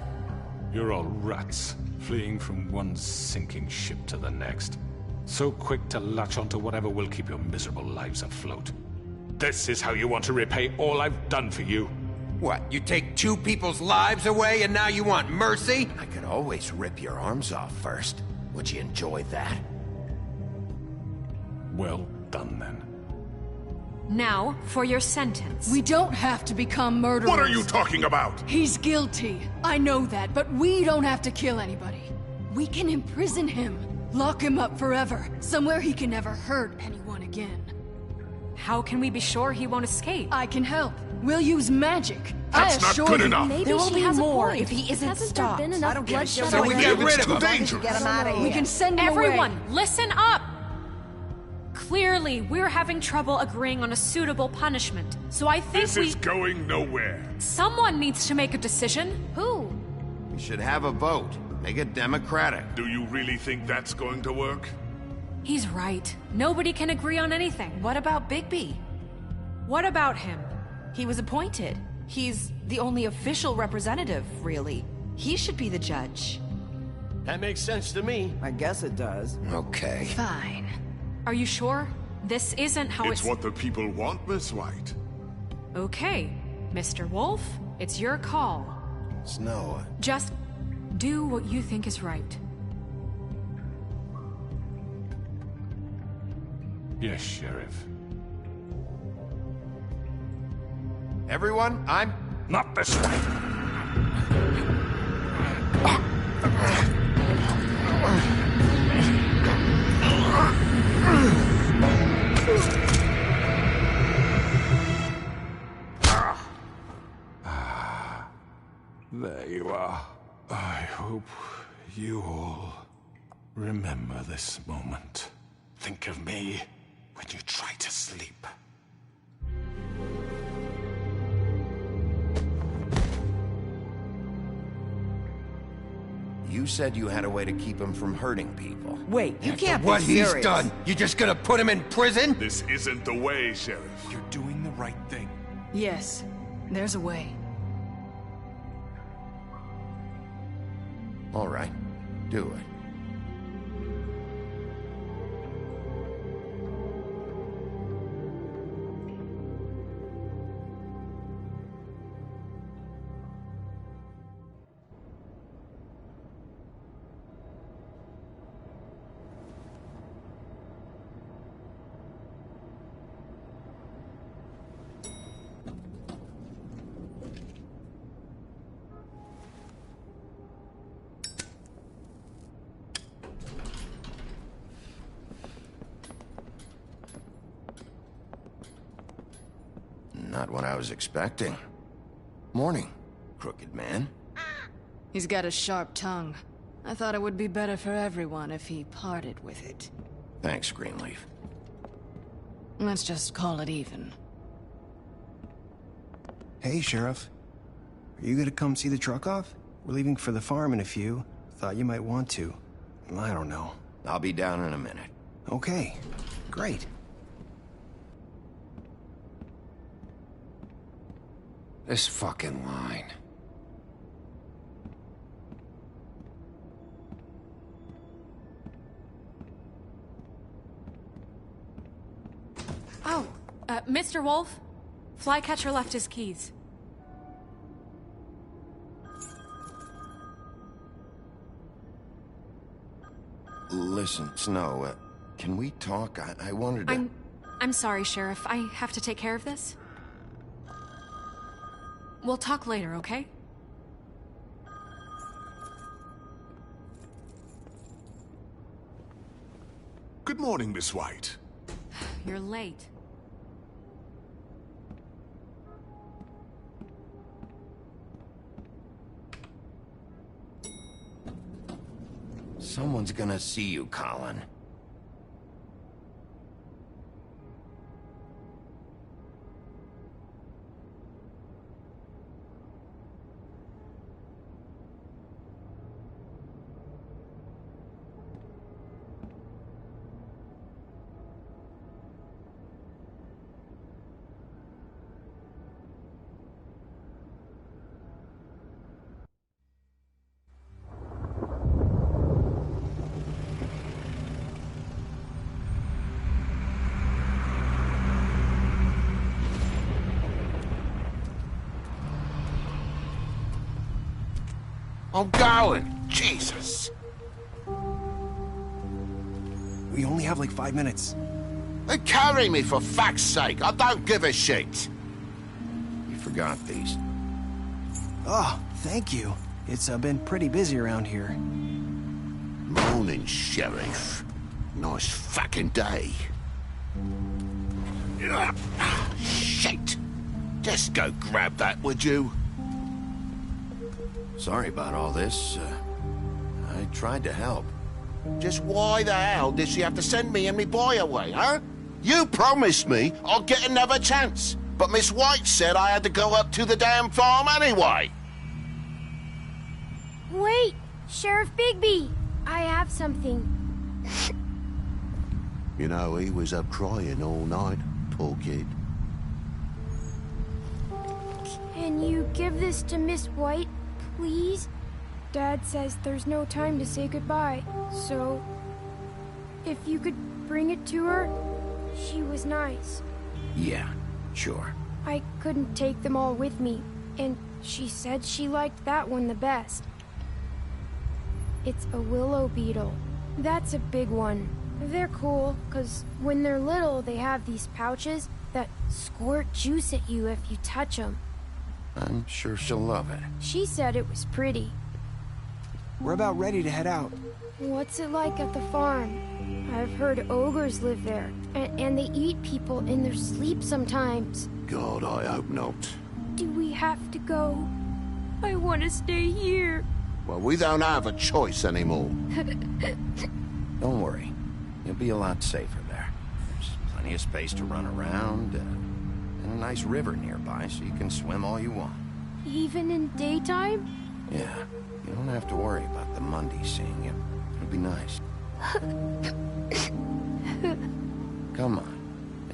You're all rats, fleeing from one sinking ship to the next. So quick to latch onto whatever will keep your miserable lives afloat. This is how you want to repay all I've done for you. What, you take 2 people's lives away and now you want mercy? I could always rip your arms off first. Would you enjoy that? Well done, then. Now, for your sentence. We don't have to become murderers. What are you talking about? He's guilty. I know that, but we don't have to kill anybody. We can imprison him. Lock him up forever. Somewhere he can never hurt anyone again. How can we be sure he won't escape? I can help. We'll use magic. That's I not assure good you. enough. Maybe There will she be has more a point. if he isn't Hasn't stopped. there been enough I don't give a bloodshed shit. So we already? get rid It's of too him. dangerous. Get him out of here. We can send him Everyone, away. listen up! Clearly, we're having trouble agreeing on a suitable punishment. So I think This is going nowhere. someone needs to make a decision. Who? We should have a vote. Make it democratic. Do you really think that's going to work? He's right. Nobody can agree on anything. What about Bigby? What about him? He was appointed. He's the only official representative, really. He should be the judge. That makes sense to me. I guess it does. Okay. Fine. Are you sure? This isn't how It's what the people want, Miss White. Okay, Mr. Wolf, it's your call. Snow. Just do what you think is right. Yes, Sheriff. Everyone, I'm... Not this way! There you are. I hope you all remember this moment. Think of me when you try to sleep. You said you had a way to keep him from hurting people. Wait, you can't be What serious. he's done, you just gonna put him in prison? This isn't the way, Sheriff. You're doing the right thing. Yes, there's a way. All right, do it. Not what I was expecting. Morning, crooked man. He's got a sharp tongue. I thought it would be better for everyone if he parted with it. Thanks, Greenleaf. Let's just call it even. Hey, Sheriff. Are you gonna come see the truck off? We're leaving for the farm in a few. Thought you might want to. I don't know. I'll be down in a minute. Okay, great. This fucking line. Oh, Mr. Wolf? Flycatcher left his keys. Listen, Snow, can we talk? I wanted to... I'm sorry, Sheriff. I have to take care of this. We'll talk later, okay? Good morning, Miss White. You're late. Someone's gonna see you, Colin. I'm going. Jesus. We only have like 5 minutes. Then carry me, for fuck's sake. I don't give a shit. You forgot these. Oh, thank you. It's been pretty busy around here. Morning, Sheriff. Nice fucking day. Shit. Just go grab that, would you? Sorry about all this. I tried to help. Just why the hell did she have to send me and me boy away, huh? You promised me I'd get another chance, but Miss White said I had to go up to the damn farm anyway. Wait, Sheriff Bigby, I have something. You know, he was up crying all night, poor kid. Can you give this to Miss White, please? Dad says there's no time to say goodbye, so... if you could bring it to her, she was nice. Yeah, sure. I couldn't take them all with me, and she said she liked that one the best. It's a willow beetle. That's a big one. They're cool, 'cause when they're little, they have these pouches that squirt juice at you if you touch them. I'm sure she'll love it. She said it was pretty. We're about ready to head out. What's it like at the farm? I've heard ogres live there, and they eat people in their sleep sometimes. God, I hope not. Do we have to go? I want to stay here. Well, we don't have a choice anymore. Don't worry. You'll be a lot safer there. There's plenty of space to run around, and a nice river nearby, so you can swim all you want. Even in daytime? Yeah, you don't have to worry about the Mundies seeing you. It'll be nice. Come on.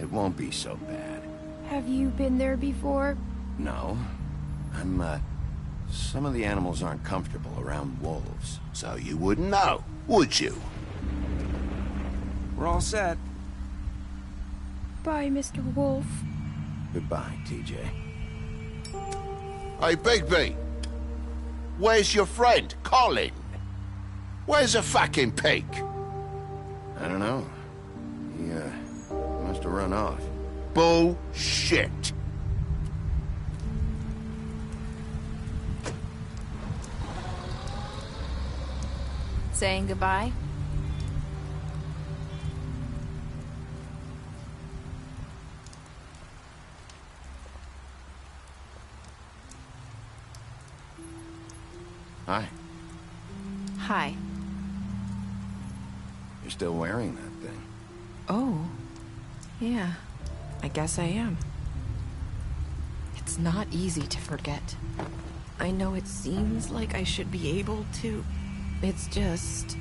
It won't be so bad. Have you been there before? No. Some of the animals aren't comfortable around wolves. So you wouldn't know, would you? We're all set. Bye, Mr. Wolf. Goodbye, TJ. Hey, Bigby. Where's your friend, Colin? Where's the fucking pig? I don't know. He must have run off. Bullshit. Saying goodbye? Hi. Hi. You're still wearing that thing. Oh. Yeah. I guess I am. It's not easy to forget. I know it seems like I should be able to. It's just...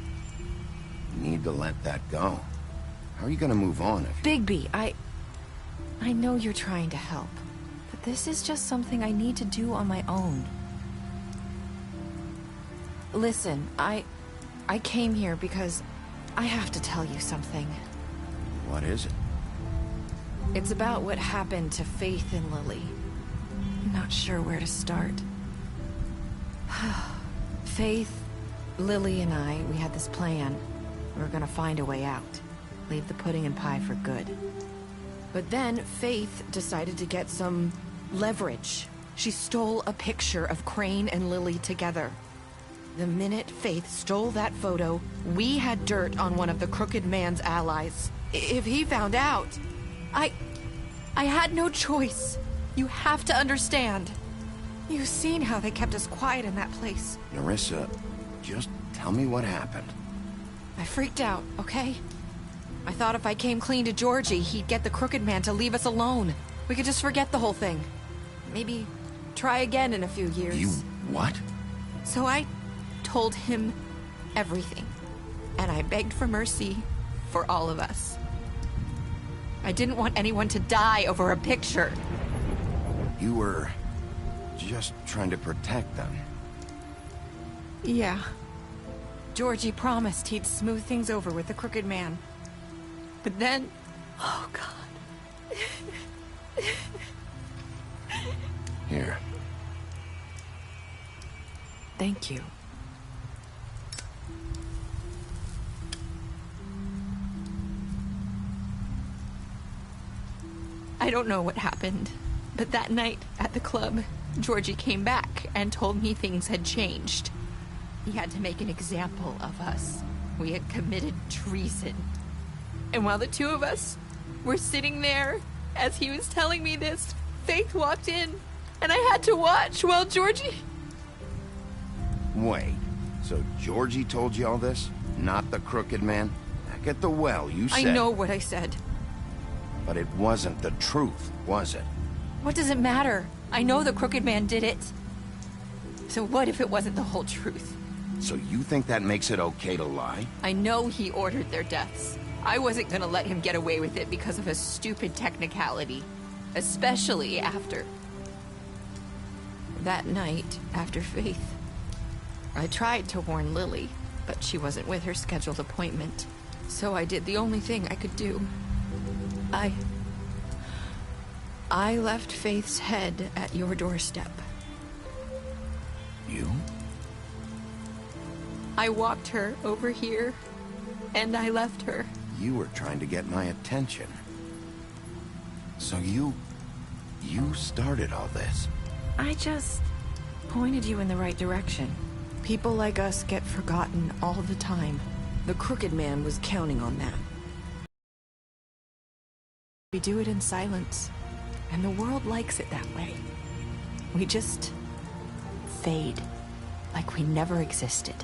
You need to let that go. How are you gonna move on if you... Bigby, I know you're trying to help, but this is just something I need to do on my own. Listen, I came here because I have to tell you something. What is it? It's about what happened to Faith and Lily. I'm not sure where to start. Faith, Lily and I, we had this plan. We were gonna find a way out. Leave the pudding and pie for good. But then Faith decided to get some leverage. She stole a picture of Crane and Lily together. The minute Faith stole that photo, we had dirt on one of the Crooked Man's allies. If he found out, I had no choice. You have to understand. You've seen how they kept us quiet in that place. Nerissa, just tell me what happened. I freaked out, okay? I thought if I came clean to Georgie, he'd get the Crooked Man to leave us alone. We could just forget the whole thing. Maybe try again in a few years. You what? So I told him everything. And I begged for mercy for all of us. I didn't want anyone to die over a picture. You were just trying to protect them. Yeah. Georgie promised he'd smooth things over with the Crooked Man. But then... Oh, God. Here. Thank you. I don't know what happened, but that night at the club, Georgie came back and told me things had changed. He had to make an example of us. We had committed treason. And while the two of us were sitting there, as he was telling me this, Faith walked in, and I had to watch while Georgie... Wait, so Georgie told you all this? Not the Crooked Man? Back at the well, you said... I know what I said. But it wasn't the truth, was it? What does it matter? I know the Crooked Man did it. So what if it wasn't the whole truth? So you think that makes it okay to lie? I know he ordered their deaths. I wasn't gonna let him get away with it because of a stupid technicality. Especially after... That night, after Faith, I tried to warn Lily, but she wasn't with her scheduled appointment. So I did the only thing I could do. I left Faith's head at your doorstep. You? I walked her over here, and I left her. You were trying to get my attention. So you started all this. I just pointed you in the right direction. People like us get forgotten all the time. The Crooked Man was counting on that. We do it in silence, and the world likes it that way. We just fade, like we never existed.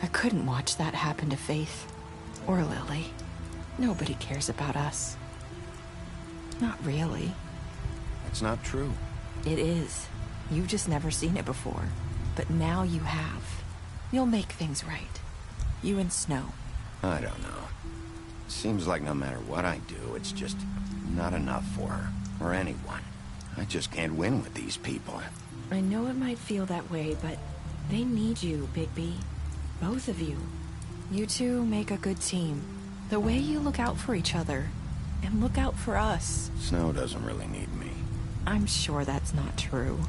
I couldn't watch that happen to Faith, or Lily. Nobody cares about us. Not really. It's not true. It is. You've just never seen it before. But now you have. You'll make things right. You and Snow. I don't know. Seems like no matter what I do, it's just not enough for her, or anyone. I just can't win with these people. I know it might feel that way, but they need you, Bigby. Both of you. You two make a good team. The way you look out for each other, and look out for us. Snow doesn't really need me. I'm sure that's not true.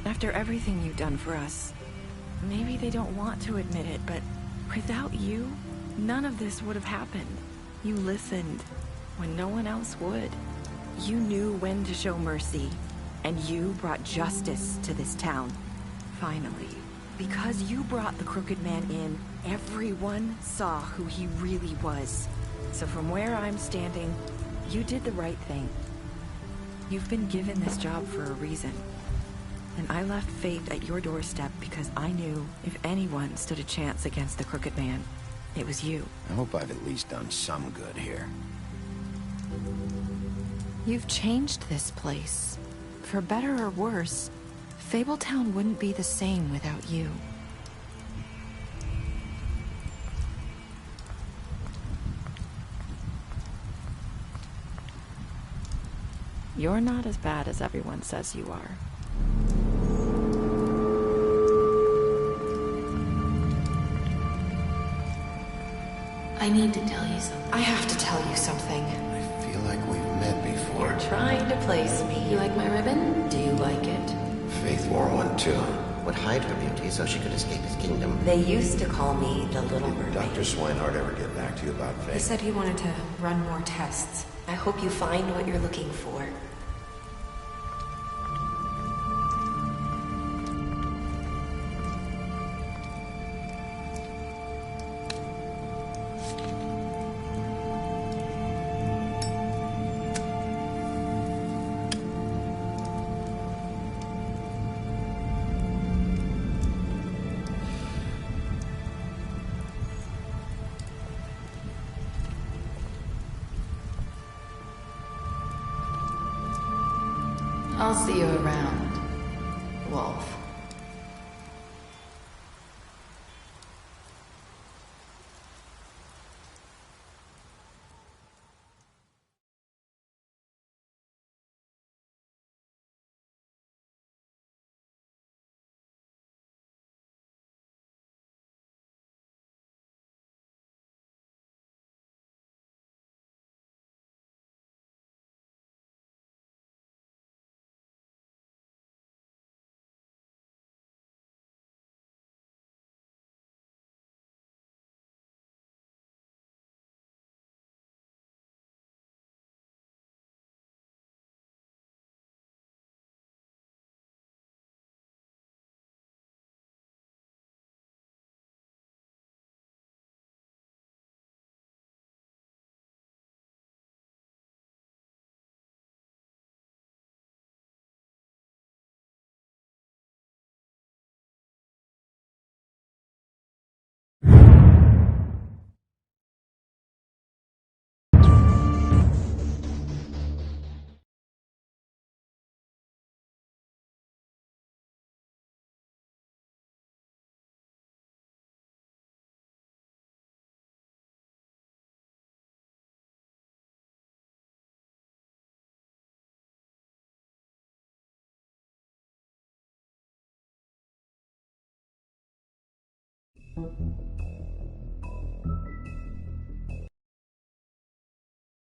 After everything you've done for us, maybe they don't want to admit it, but without you, none of this would have happened. You listened when no one else would. You knew when to show mercy, and you brought justice to this town. Finally. Because you brought the Crooked Man in, everyone saw who he really was. So from where I'm standing, you did the right thing. You've been given this job for a reason. And I left Faith at your doorstep because I knew if anyone stood a chance against the Crooked Man, it was you. I hope I've at least done some good here. You've changed this place. For better or worse, Fabletown wouldn't be the same without you. You're not as bad as everyone says you are. I need to tell you something. I have to tell you something. I feel like we've met before. You're trying to place me. You like my ribbon? Do you like it? Faith wore one too. Would hide her beauty so she could escape his kingdom. They used to call me the Little Mermaid. Dr. Swinehart ever get back to you about Faith? He said he wanted to run more tests. I hope you find what you're looking for. I'll see you around, Wolf.